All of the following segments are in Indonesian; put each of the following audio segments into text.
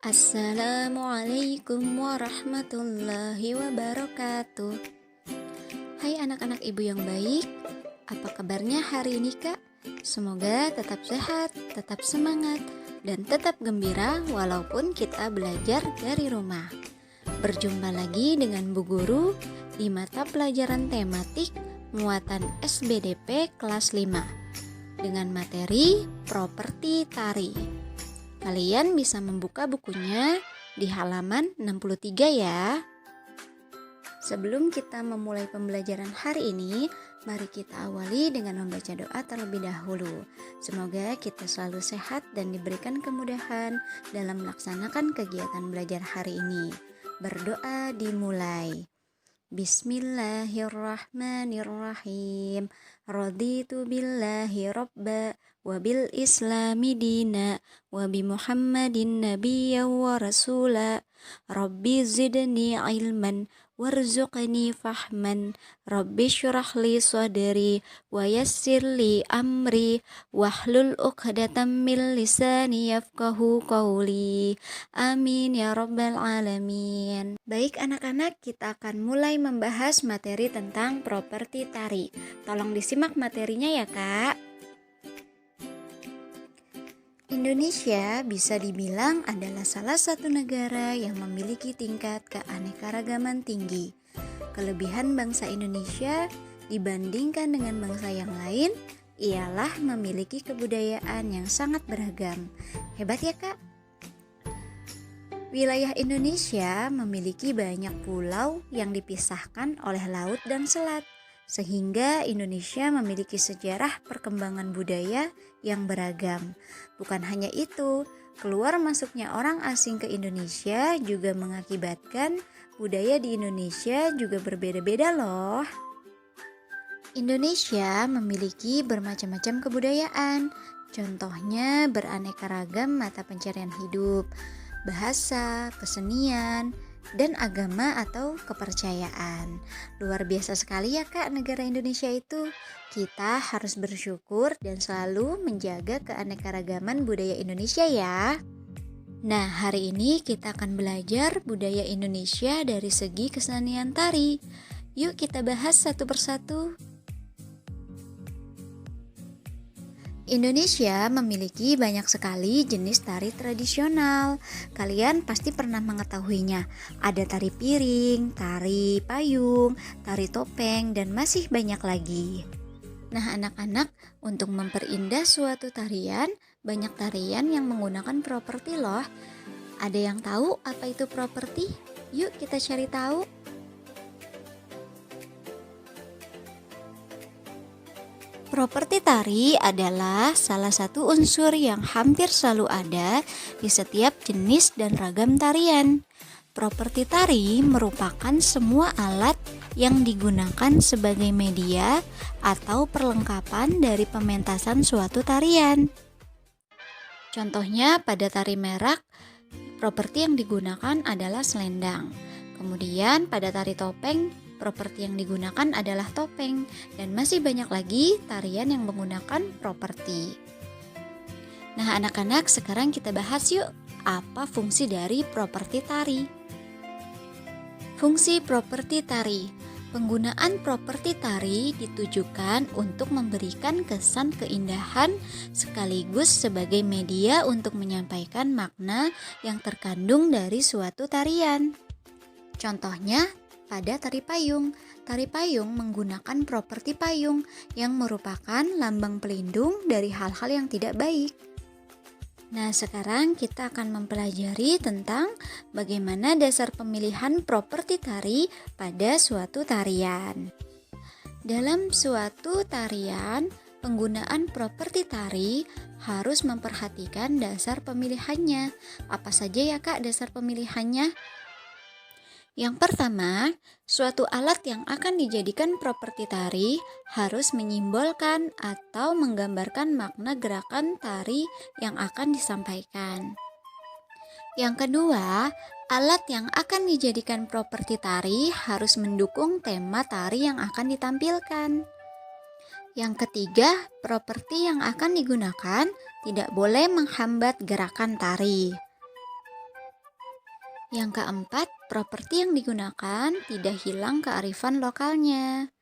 Assalamualaikum warahmatullahi wabarakatuh. Hai anak-anak ibu yang baik, apa kabarnya hari ini kak? Semoga tetap sehat, tetap semangat, dan tetap gembira walaupun kita belajar dari rumah. Berjumpa lagi dengan Bu Guru di mata pelajaran tematik muatan SBDP kelas 5 dengan materi properti tari. Kalian bisa membuka bukunya di halaman 63 ya. Sebelum kita memulai pembelajaran hari ini, mari kita awali dengan membaca doa terlebih dahulu. Semoga kita selalu sehat dan diberikan kemudahan dalam melaksanakan kegiatan belajar hari ini. Berdoa dimulai. Bismillahirrahmanirrahim. Raditu billahi robba wa bil islami dina wa bi muhammadin nabiyya wa rasula. Rabbi zidni ilman warzuqni fahman. Rabbi syurah li sadri wa yassir li amri wahlul uqdatam min lisani yafqahu qawli. Amin ya rabbal alamin. Baik anak-anak, kita akan mulai membahas materi tentang properti tari. Tolong disimak materinya ya kak. Indonesia bisa dibilang adalah salah satu negara yang memiliki tingkat keanekaragaman tinggi. Kelebihan bangsa Indonesia dibandingkan dengan bangsa yang lain ialah memiliki kebudayaan yang sangat beragam. Hebat ya kak? Wilayah Indonesia memiliki banyak pulau yang dipisahkan oleh laut dan selat, sehingga Indonesia memiliki sejarah perkembangan budaya yang beragam. Bukan hanya itu, keluar masuknya orang asing ke Indonesia juga mengakibatkan budaya di Indonesia juga berbeda-beda loh. Indonesia memiliki bermacam-macam kebudayaan, contohnya beraneka ragam mata pencarian hidup, bahasa, kesenian, dan agama atau kepercayaan. Luar biasa sekali ya kak negara Indonesia itu. Kita harus bersyukur dan selalu menjaga keanekaragaman budaya Indonesia ya. Nah, hari ini kita akan belajar budaya Indonesia dari segi kesenian tari. Yuk kita bahas satu persatu. Indonesia memiliki banyak sekali jenis tari tradisional. Kalian pasti pernah mengetahuinya. Ada tari piring, tari payung, tari topeng, dan masih banyak lagi. Nah anak-anak, untuk memperindah suatu tarian, banyak tarian yang menggunakan properti loh. Ada yang tahu apa itu properti? Yuk kita cari tahu. Properti tari adalah salah satu unsur yang hampir selalu ada di setiap jenis dan ragam tarian. Properti tari merupakan semua alat yang digunakan sebagai media atau perlengkapan dari pementasan suatu tarian. Contohnya pada tari merak, properti yang digunakan adalah selendang. Kemudian pada tari topeng, properti yang digunakan adalah topeng, dan masih banyak lagi tarian yang menggunakan properti. Nah anak-anak, sekarang kita bahas yuk apa fungsi dari properti tari. Fungsi properti tari. Penggunaan properti tari ditujukan untuk memberikan kesan keindahan sekaligus sebagai media untuk menyampaikan makna yang terkandung dari suatu tarian. Contohnya pada tari payung. Tari payung menggunakan properti payung yang merupakan lambang pelindung dari hal-hal yang tidak baik. Nah, sekarang kita akan mempelajari tentang bagaimana dasar pemilihan properti tari pada suatu tarian. Dalam suatu tarian, penggunaan properti tari harus memperhatikan dasar pemilihannya. Apa saja ya kak dasar pemilihannya? Yang pertama, suatu alat yang akan dijadikan properti tari harus menyimbolkan atau menggambarkan makna gerakan tari yang akan disampaikan. Yang kedua, alat yang akan dijadikan properti tari harus mendukung tema tari yang akan ditampilkan. Yang ketiga, properti yang akan digunakan tidak boleh menghambat gerakan tari. Yang keempat, properti yang digunakan tidak hilang kearifan lokalnya.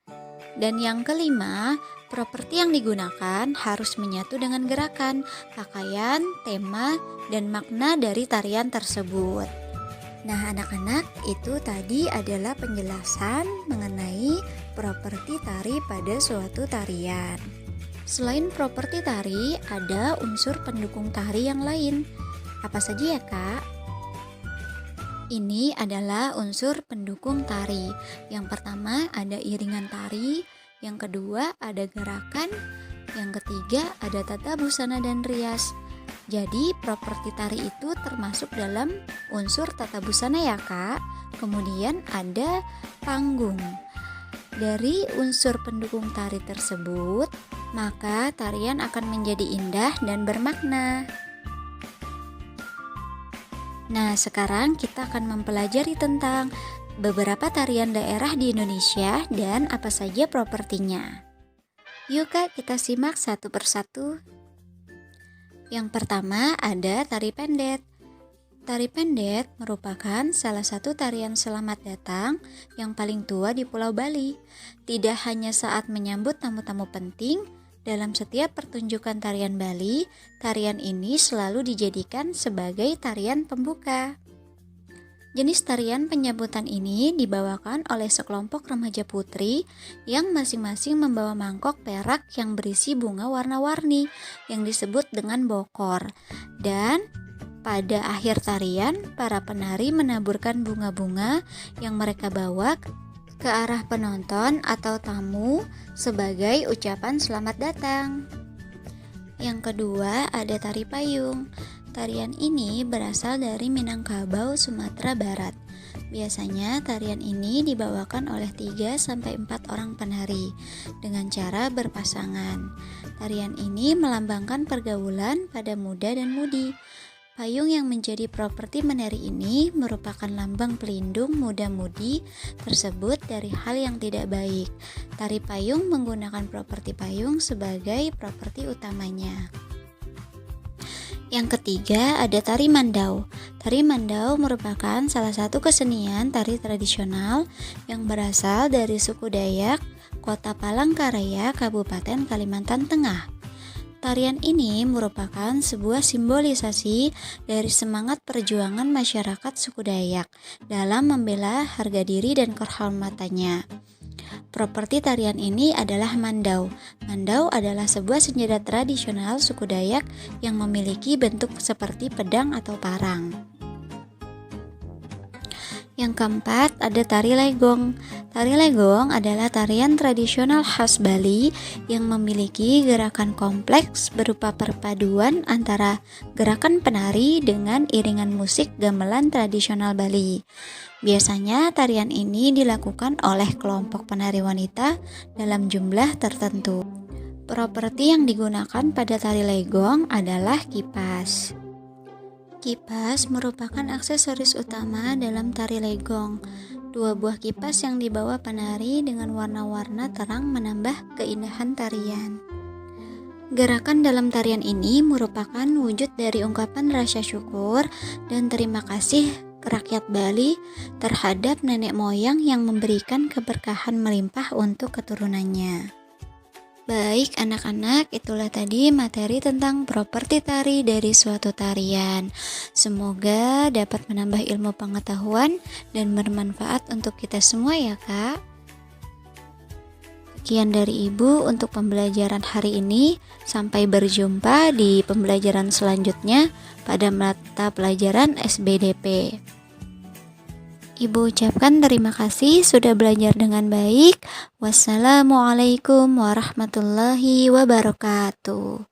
Dan yang kelima, properti yang digunakan harus menyatu dengan gerakan, pakaian, tema, dan makna dari tarian tersebut. Nah, anak-anak, itu tadi adalah penjelasan mengenai properti tari pada suatu tarian. Selain properti tari, ada unsur pendukung tari yang lain. Apa saja ya, Kak? Ini adalah unsur pendukung tari. Yang pertama ada iringan tari, yang kedua ada gerakan, yang ketiga ada tata busana dan rias. Jadi properti tari itu termasuk dalam unsur tata busana ya Kak. Kemudian ada panggung. Dari unsur pendukung tari tersebut, maka tarian akan menjadi indah dan bermakna. Nah, sekarang kita akan mempelajari tentang beberapa tarian daerah di Indonesia dan apa saja propertinya. Yuk Kak, kita simak satu persatu. Yang pertama ada tari pendet. Tari pendet merupakan salah satu tarian selamat datang yang paling tua di Pulau Bali. Tidak hanya saat menyambut tamu-tamu penting, dalam setiap pertunjukan tarian Bali, tarian ini selalu dijadikan sebagai tarian pembuka. Jenis tarian penyambutan ini dibawakan oleh sekelompok remaja putri yang masing-masing membawa mangkok perak yang berisi bunga warna-warni yang disebut dengan bokor. Dan pada akhir tarian, para penari menaburkan bunga-bunga yang mereka bawa ke arah penonton atau tamu sebagai ucapan selamat datang. Yang kedua ada tari payung. Tarian ini berasal dari Minangkabau, Sumatera Barat. Biasanya tarian ini dibawakan oleh 3-4 orang penari dengan cara berpasangan. Tarian ini melambangkan pergaulan pada muda dan mudi. Payung yang menjadi properti menari ini merupakan lambang pelindung muda-mudi tersebut dari hal yang tidak baik. Tari payung menggunakan properti payung sebagai properti utamanya. Yang ketiga ada tari mandau. Tari mandau merupakan salah satu kesenian tari tradisional yang berasal dari suku Dayak, Kota Palangkaraya, Kabupaten Kalimantan Tengah. Tarian ini merupakan sebuah simbolisasi dari semangat perjuangan masyarakat suku Dayak dalam membela harga diri dan kehormatannya. Properti tarian ini adalah mandau. Mandau adalah sebuah senjata tradisional suku Dayak yang memiliki bentuk seperti pedang atau parang. Yang keempat ada tari legong. Tari legong adalah tarian tradisional khas Bali yang memiliki gerakan kompleks berupa perpaduan antara gerakan penari dengan iringan musik gamelan tradisional Bali. Biasanya tarian ini dilakukan oleh kelompok penari wanita dalam jumlah tertentu. Properti yang digunakan pada tari legong adalah kipas. Kipas merupakan aksesoris utama dalam tari legong. Dua buah kipas yang dibawa penari dengan warna-warna terang menambah keindahan tarian. Gerakan dalam tarian ini merupakan wujud dari ungkapan rasa syukur dan terima kasih rakyat Bali terhadap nenek moyang yang memberikan keberkahan melimpah untuk keturunannya. Baik anak-anak, itulah tadi materi tentang properti tari dari suatu tarian. Semoga dapat menambah ilmu pengetahuan dan bermanfaat untuk kita semua ya Kak. Sekian dari Ibu untuk pembelajaran hari ini. Sampai berjumpa di pembelajaran selanjutnya pada mata pelajaran SBDP. Ibu ucapkan terima kasih sudah belajar dengan baik. Wassalamualaikum warahmatullahi wabarakatuh.